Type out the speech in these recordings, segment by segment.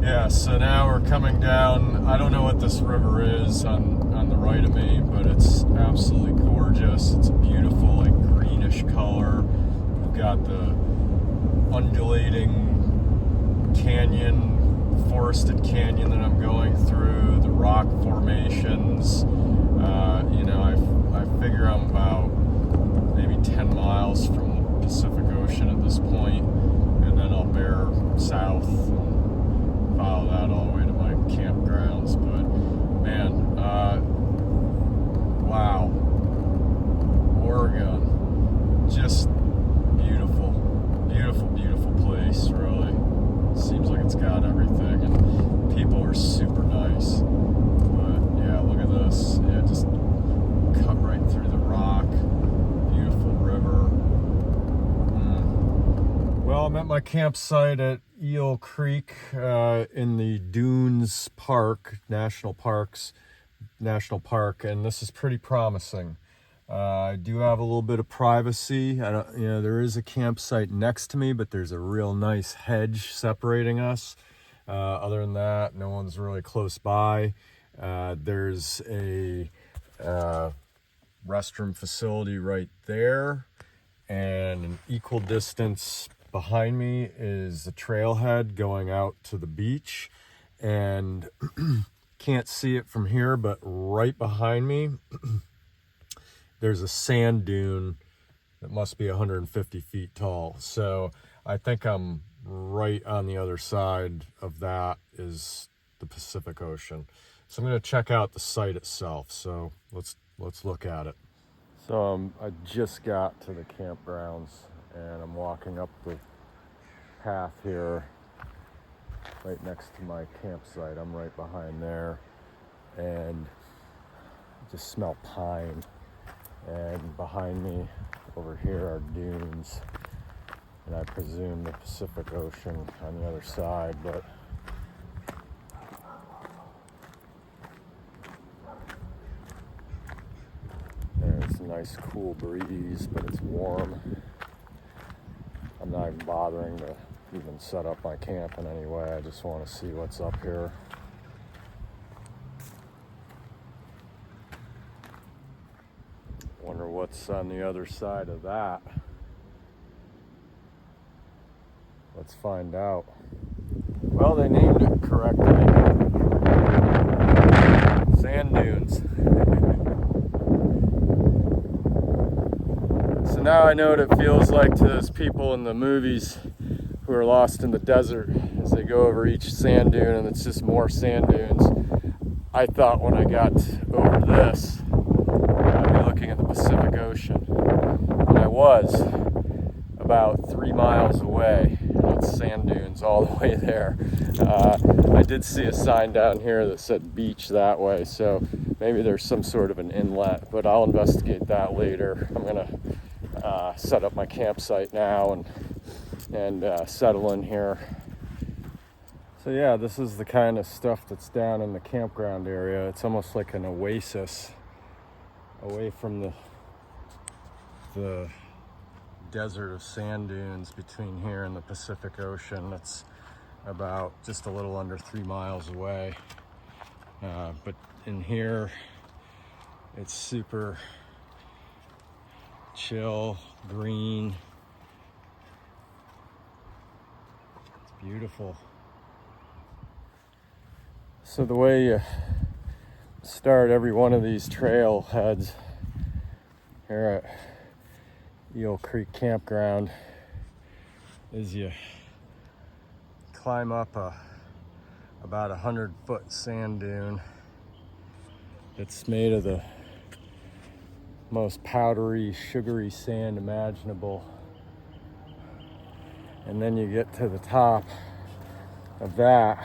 Yeah, so now we're coming down. I don't know what this river is on the right of me, but it's absolutely gorgeous. It's a beautiful, like, greenish color. We've got the undulating canyon, forested canyon that I'm going through, the rock formations. I figure I'm about maybe 10 miles from the Pacific Ocean at this point, and then I'll bear south and follow that all the way to my campgrounds. But man, wow, Oregon, just beautiful, beautiful, beautiful place. Really, seems like it's got everything, and people are super nice. But yeah, look at this. Yeah, just cut right through the rock. Beautiful river. Well, I'm at my campsite at Eel Creek in the Dunes National Park, and this is pretty promising. I do have a little bit of privacy. There is a campsite next to me, but there's a real nice hedge separating us. Other than that, no one's really close by. There's a restroom facility right there, and an equal distance behind me is the trailhead going out to the beach, and can't see it from here, but right behind me there's a sand dune that must be 150 feet tall. So I think I'm right on the other side of that is the Pacific Ocean. So I'm going to check out the site itself. So let's look at it. So I just got to the campgrounds, and I'm walking up the path here right next to my campsite. I'm right behind there, and I just smell pine. And behind me over here are dunes, and I presume the Pacific Ocean on the other side. But there's a nice cool breeze, but it's warm. I'm not even bothering to even set up my camp in any way. I just want to see what's up here. Wonder what's on the other side of that. Let's find out. Well, they named it correctly. Sand dunes. So now I know what it feels like to those people in the movies who are lost in the desert as they go over each sand dune, and it's just more sand dunes. I thought when I got over this, I'd be looking at the Pacific Ocean. And I was about 3 miles away, and it's sand dunes all the way there. I did see a sign down here that said beach that way, so maybe there's some sort of an inlet, but I'll investigate that later. I'm gonna set up my campsite now and settle in here. So yeah, this is the kind of stuff that's down in the campground area. It's almost like an oasis away from the desert of sand dunes between here and the Pacific Ocean. It's about just a little under 3 miles away. But in here, it's super chill, green. It's beautiful. So the way you start every one of these trailheads here at Eel Creek Campground is you climb up about 100-foot sand dune that's made of the most powdery, sugary sand imaginable. And then you get to the top of that,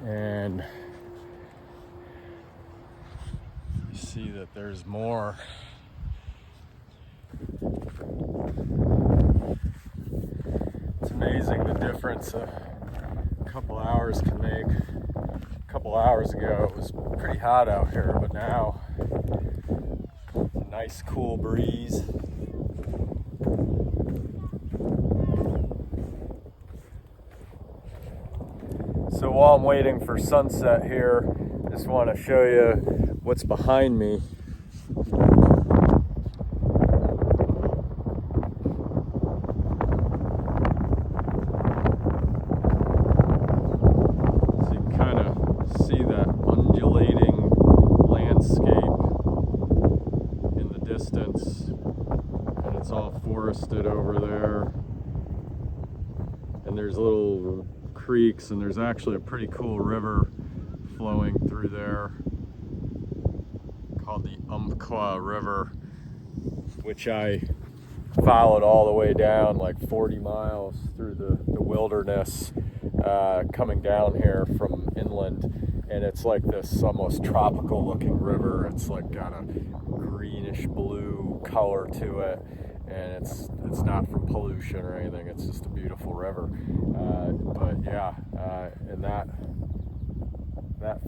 and you see that there's more. It's amazing the difference a couple hours can make. A couple hours ago it was pretty hot out here, but now a nice cool breeze. So while I'm waiting for sunset here, I just want to show you what's behind me. So you can kind of see that undulating landscape in the distance, and it's all forested over there. And there's little creeks, and there's actually a pretty cool river flowing through there called the Umpqua River, which I followed all the way down like 40 miles through the wilderness, coming down here from inland. And it's like this almost tropical looking river. It's like got a greenish blue color to it, and it's not from pollution or anything. It's just a beautiful river. But yeah, and that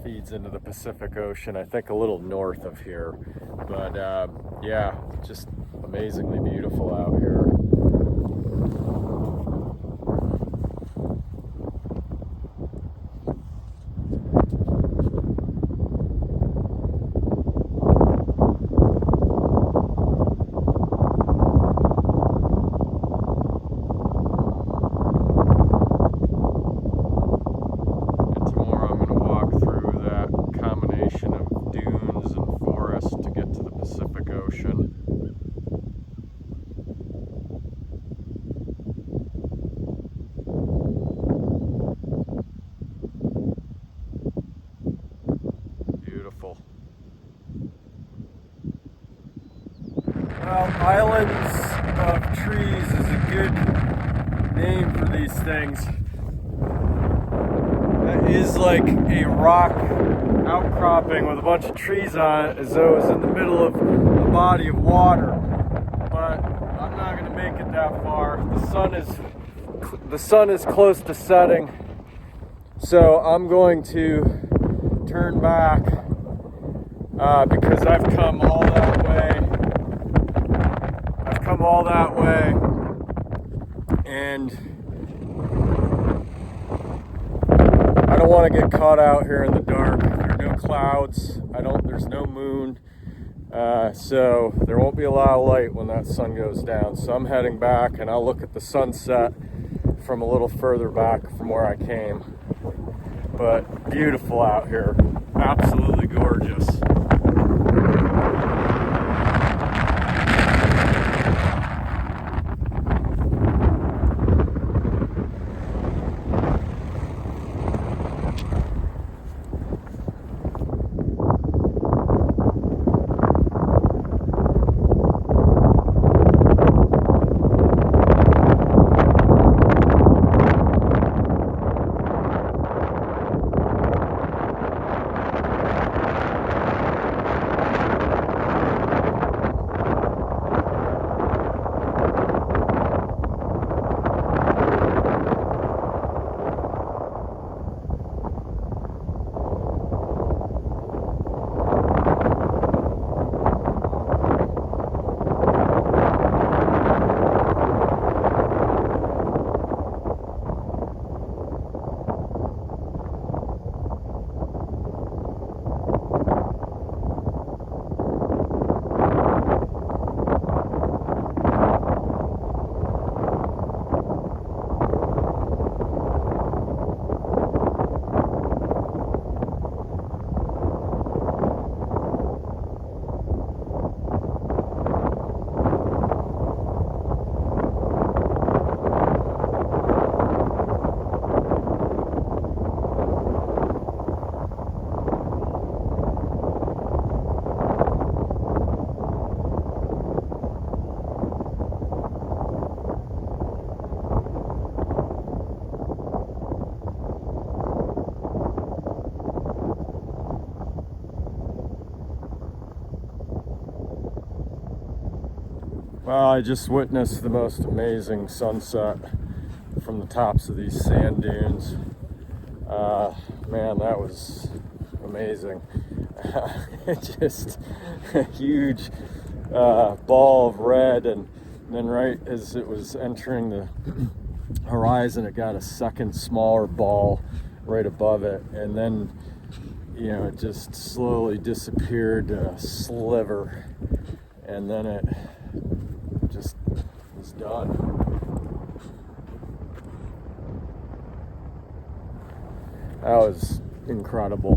feeds into the Pacific Ocean, I think a little north of here. But yeah, just amazingly beautiful out here. Well, islands of trees is a good name for these things. That is like a rock outcropping with a bunch of trees on it, as though it was in the middle of a body of water. But I'm not going to make it that far. The sun is close to setting, so I'm going to turn back because I've come all that way. And I don't want to get caught out here in the dark. There are no clouds. There's no moon. So there won't be a lot of light when that sun goes down. So I'm heading back, and I'll look at the sunset from a little further back from where I came. But beautiful out here. Absolutely gorgeous. Well, I just witnessed the most amazing sunset from the tops of these sand dunes. Man, that was amazing. Just a huge ball of red, and then right as it was entering the horizon, it got a second smaller ball right above it, and then it just slowly disappeared to a sliver, and then it just was done. That was incredible.